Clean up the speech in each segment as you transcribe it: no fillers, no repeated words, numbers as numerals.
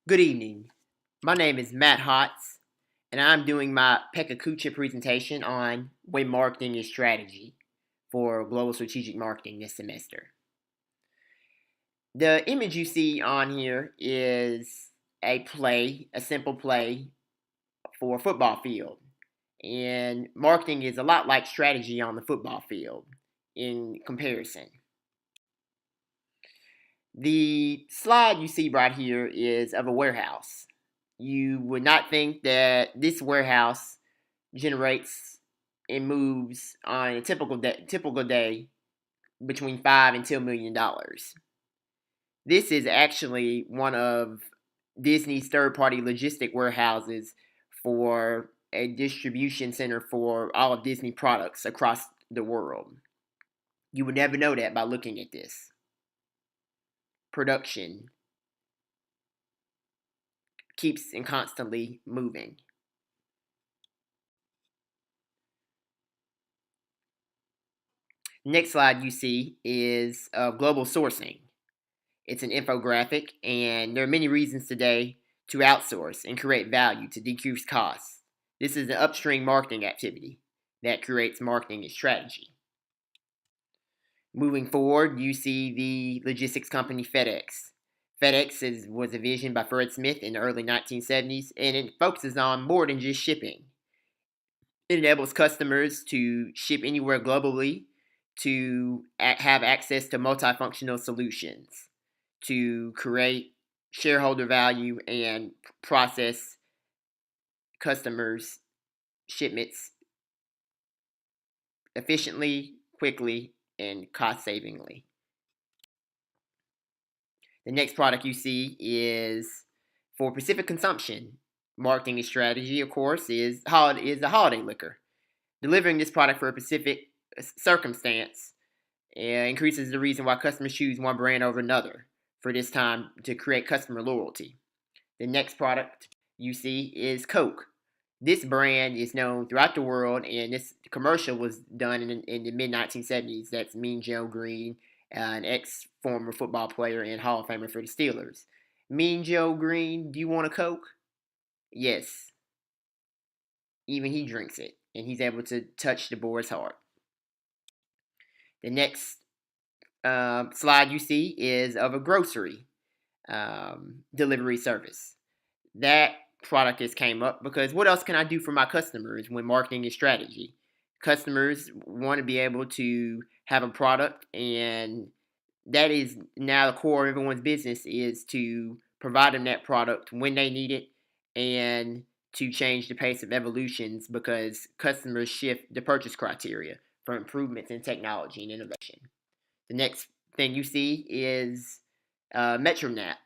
Good evening. My name is Matt Hotz, and I'm doing my Pecha Kucha presentation on when marketing is strategy for global strategic marketing this semester. The image you see on here is a simple play for a football field. And marketing is a lot like strategy on the football field in comparison. The slide you see right here is of a warehouse. You would not think that this warehouse generates and moves on a typical day between $5 and $10 million. This is actually one of Disney's third-party logistic warehouses for a distribution center for all of Disney products across the world. You would never know that by looking at this. Production keeps and constantly moving. Next slide you see is global sourcing. It's an infographic, and there are many reasons today to outsource and create value to decrease costs. This is an upstream marketing activity that creates marketing and strategy. Moving forward, you see the logistics company FedEx. Was a vision by Fred Smith in the early 1970s, and it focuses on more than just shipping. It enables customers to ship anywhere globally, to have access to multifunctional solutions, to create shareholder value and process customers' shipments efficiently, quickly, and cost-savingly. The next product you see is for specific consumption. Marketing strategy, of course, is the holiday liquor. Delivering this product for a specific circumstance increases the reason why customers choose one brand over another for this time to create customer loyalty. The next product you see is Coke. This brand is known throughout the world, and this commercial was done in the mid-1970s. That's Mean Joe Green, an ex-former football player and Hall of Famer for the Steelers. Mean Joe Green, do you want a Coke? Yes. Even he drinks it, and he's able to touch the boy's heart. The next slide you see is of a grocery delivery service. That product has came up because what else can I do for my customers when marketing is strategy? Customers want to be able to have a product, and that is now the core of everyone's business is to provide them that product when they need it and to change the pace of evolutions because customers shift the purchase criteria for improvements in technology and innovation. The next thing you see is MetroNap.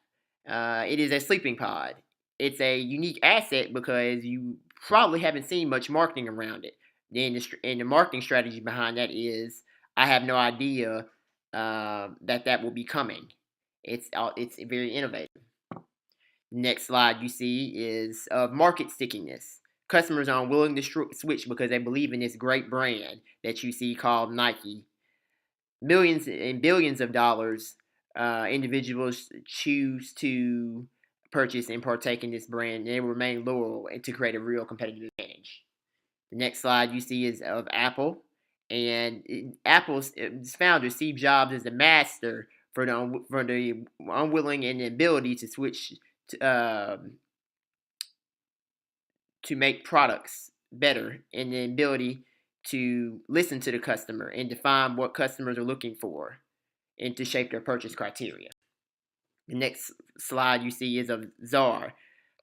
It is a sleeping pod. It's a unique asset because you probably haven't seen much marketing around it. And the marketing strategy behind that is I have no idea that will be coming. It's very innovative. Next slide you see is of market stickiness. Customers are unwilling to switch because they believe in this great brand that you see called Nike. Millions and billions of dollars individuals choose to purchase and partake in this brand, and they remain loyal and to create a real competitive advantage. The next slide you see is of Apple, and Apple's founder Steve Jobs is the master for the unwilling and the ability to switch to make products better, and the ability to listen to the customer and define what customers are looking for and to shape their purchase criteria. The next slide you see is of Czar.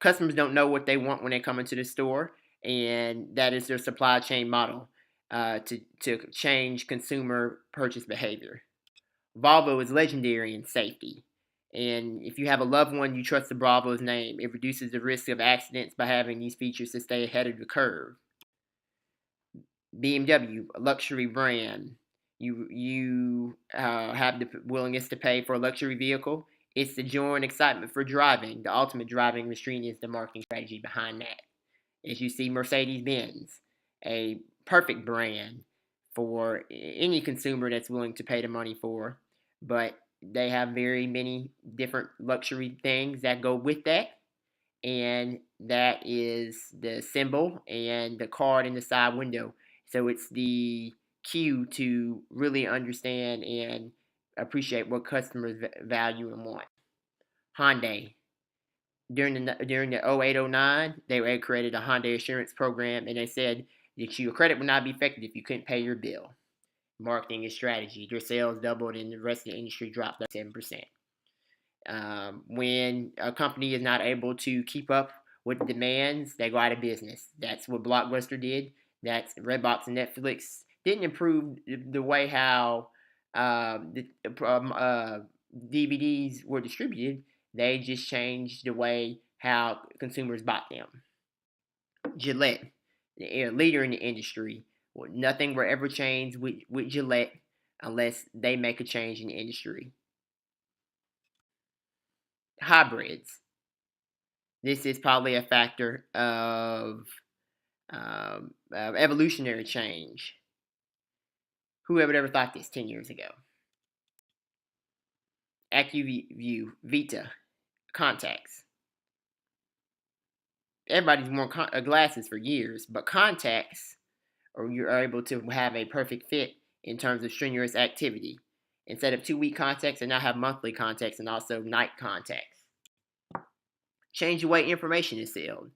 Customers don't know what they want when they come into the store, and that is their supply chain model to change consumer purchase behavior. Volvo is legendary in safety, and if you have a loved one, you trust the Volvo's name. It reduces the risk of accidents by having these features to stay ahead of the curve. BMW, a luxury brand. You have the willingness to pay for a luxury vehicle. It's the joy and excitement for driving. The ultimate driving machine is the marketing strategy behind that. As you see, Mercedes-Benz, a perfect brand for any consumer that's willing to pay the money for, but they have very many different luxury things that go with that. and that is the symbol and the card in the side window. So it's the cue to really understand and appreciate what customers value and want. Hyundai. During the 0809, they had created a Hyundai Assurance Program, and they said that your credit would not be affected if you couldn't pay your bill. Marketing and strategy. Their sales doubled, and the rest of the industry dropped 7%. When a company is not able to keep up with the demands, they go out of business. That's what Blockbuster did. That's Redbox and Netflix didn't improve the way how DVDs were distributed. They just changed the way how consumers bought them. Gillette, the leader in the industry. Well, nothing will ever change with Gillette unless they make a change in the industry. Hybrids. This is probably a factor of evolutionary change. Whoever would ever thought this 10 years ago? AccuView, Vita, contacts. Everybody's worn glasses for years, but contacts, or you're able to have a perfect fit in terms of strenuous activity. Instead of 2-week contacts, they now have monthly contacts and also night contacts. Change the way information is sold.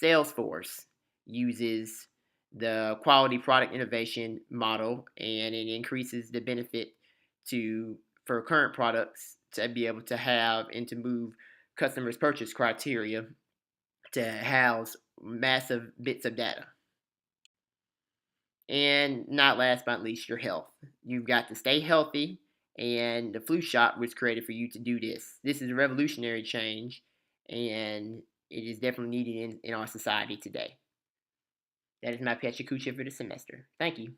Salesforce uses the quality product innovation model, and it increases the benefit for current products to be able to have and to move customers' purchase criteria to house massive bits of data. And not last but not least, your health. You've got to stay healthy, and the flu shot was created for you to do this. This is a revolutionary change, and it is definitely needed in our society today. That is my Pecha Kucha for the semester. Thank you.